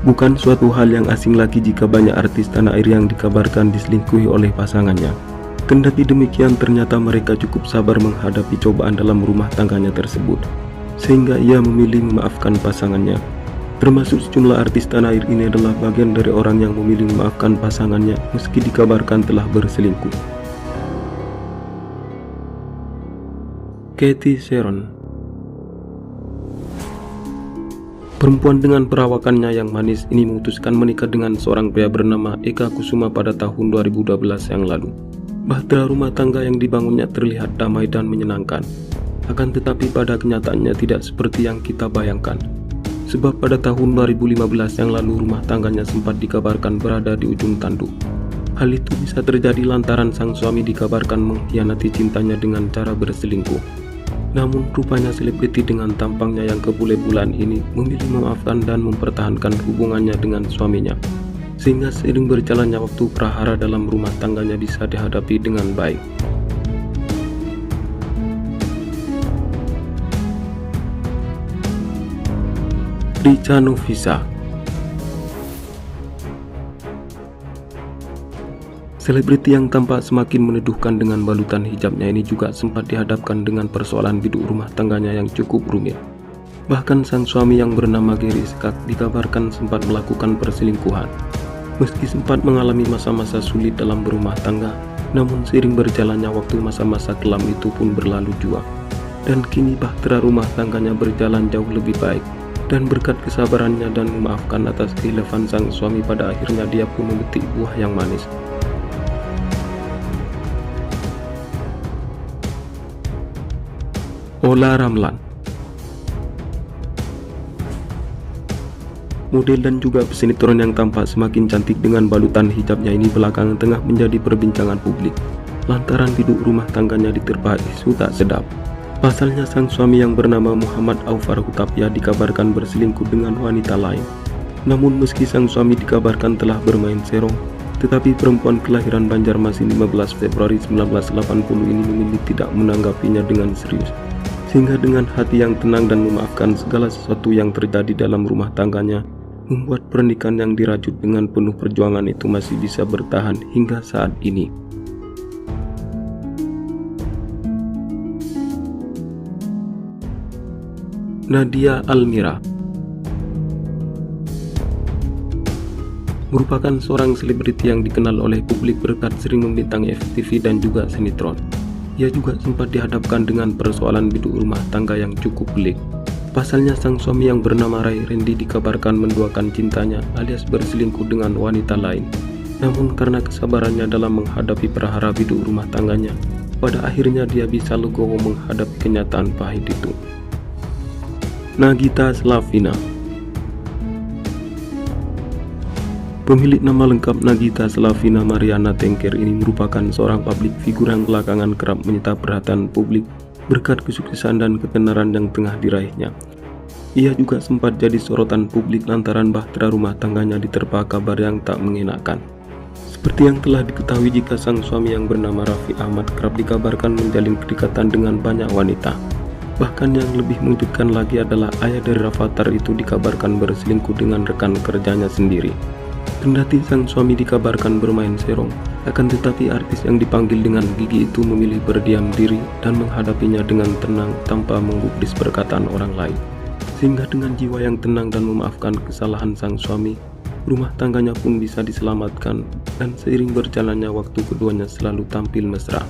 Bukan suatu hal yang asing lagi jika banyak artis tanah air yang dikabarkan diselingkuhi oleh pasangannya. Kendati demikian, ternyata mereka cukup sabar menghadapi cobaan dalam rumah tangganya tersebut, sehingga ia memilih memaafkan pasangannya. Termasuk sejumlah artis tanah air ini adalah bagian dari orang yang memilih memaafkan pasangannya meski dikabarkan telah berselingkuh. Cathy Sharon. Perempuan dengan perawakannya yang manis ini memutuskan menikah dengan seorang pria bernama Eka Kusuma pada tahun 2012 yang lalu. Bahtera rumah tangga yang dibangunnya terlihat damai dan menyenangkan. Akan tetapi pada kenyataannya tidak seperti yang kita bayangkan. Sebab pada tahun 2015 yang lalu rumah tangganya sempat dikabarkan berada di ujung tanduk. Hal itu bisa terjadi lantaran sang suami dikabarkan mengkhianati cintanya dengan cara berselingkuh. Namun rupanya selebriti dengan tampangnya yang kebule-bulan ini memilih memaafkan dan mempertahankan hubungannya dengan suaminya. Sehingga seiring berjalannya waktu, prahara dalam rumah tangganya bisa dihadapi dengan baik. Richa Novisa. Selebriti yang tampak semakin meneduhkan dengan balutan hijabnya ini juga sempat dihadapkan dengan persoalan biduk rumah tangganya yang cukup rumit. Bahkan sang suami yang bernama Gary Skak dikabarkan sempat melakukan perselingkuhan. Meski sempat mengalami masa-masa sulit dalam berumah tangga, namun seiring berjalannya waktu, masa-masa kelam itu pun berlalu juga. Dan kini bahtera rumah tangganya berjalan jauh lebih baik. Dan berkat kesabarannya dan memaafkan atas kehilafan sang suami, pada akhirnya dia pun memetik buah yang manis. Ola Ramlan. Model dan juga pesinetron yang tampak semakin cantik dengan balutan hijabnya ini belakangan tengah menjadi perbincangan publik lantaran biduk rumah tangganya diterpa isu tak sedap. Pasalnya sang suami yang bernama Muhammad Aufar Hutapya dikabarkan berselingkuh dengan wanita lain. Namun meski sang suami dikabarkan telah bermain serong, tetapi perempuan kelahiran Banjarmasin 15 Februari 1980 ini memilih tidak menanggapinya dengan serius. Sehingga dengan hati yang tenang dan memaafkan segala sesuatu yang terjadi dalam rumah tangganya, membuat pernikahan yang dirajut dengan penuh perjuangan itu masih bisa bertahan hingga saat ini. Nadia Almira merupakan seorang selebriti yang dikenal oleh publik berkat sering membintangi FTV dan juga sinetron. Ia juga sempat dihadapkan dengan persoalan biduk rumah tangga yang cukup pelik. Pasalnya sang suami yang bernama Ray Randy dikabarkan menduakan cintanya alias berselingkuh dengan wanita lain. Namun karena kesabarannya dalam menghadapi prahara biduk rumah tangganya, pada akhirnya dia bisa legowo menghadapi kenyataan pahit itu. Nagita Slavina. Pemilik nama lengkap Nagita Slavina Mariana Tengker ini merupakan seorang publik figur yang belakangan kerap menyita perhatian publik berkat kesuksesan dan ketenaran yang tengah diraihnya. Ia juga sempat jadi sorotan publik lantaran bahtera rumah tangganya diterpa kabar yang tak mengenakan. Seperti yang telah diketahui jika sang suami yang bernama Raffi Ahmad kerap dikabarkan menjalin kedekatan dengan banyak wanita. Bahkan yang lebih mengejutkan lagi adalah ayah dari Rafathar itu dikabarkan berselingkuh dengan rekan kerjanya sendiri. Kendati sang suami dikabarkan bermain serong, akan tetapi artis yang dipanggil dengan gigi itu memilih berdiam diri dan menghadapinya dengan tenang tanpa menggubris perkataan orang lain. Sehingga dengan jiwa yang tenang dan memaafkan kesalahan sang suami, rumah tangganya pun bisa diselamatkan dan seiring berjalannya waktu keduanya selalu tampil mesra.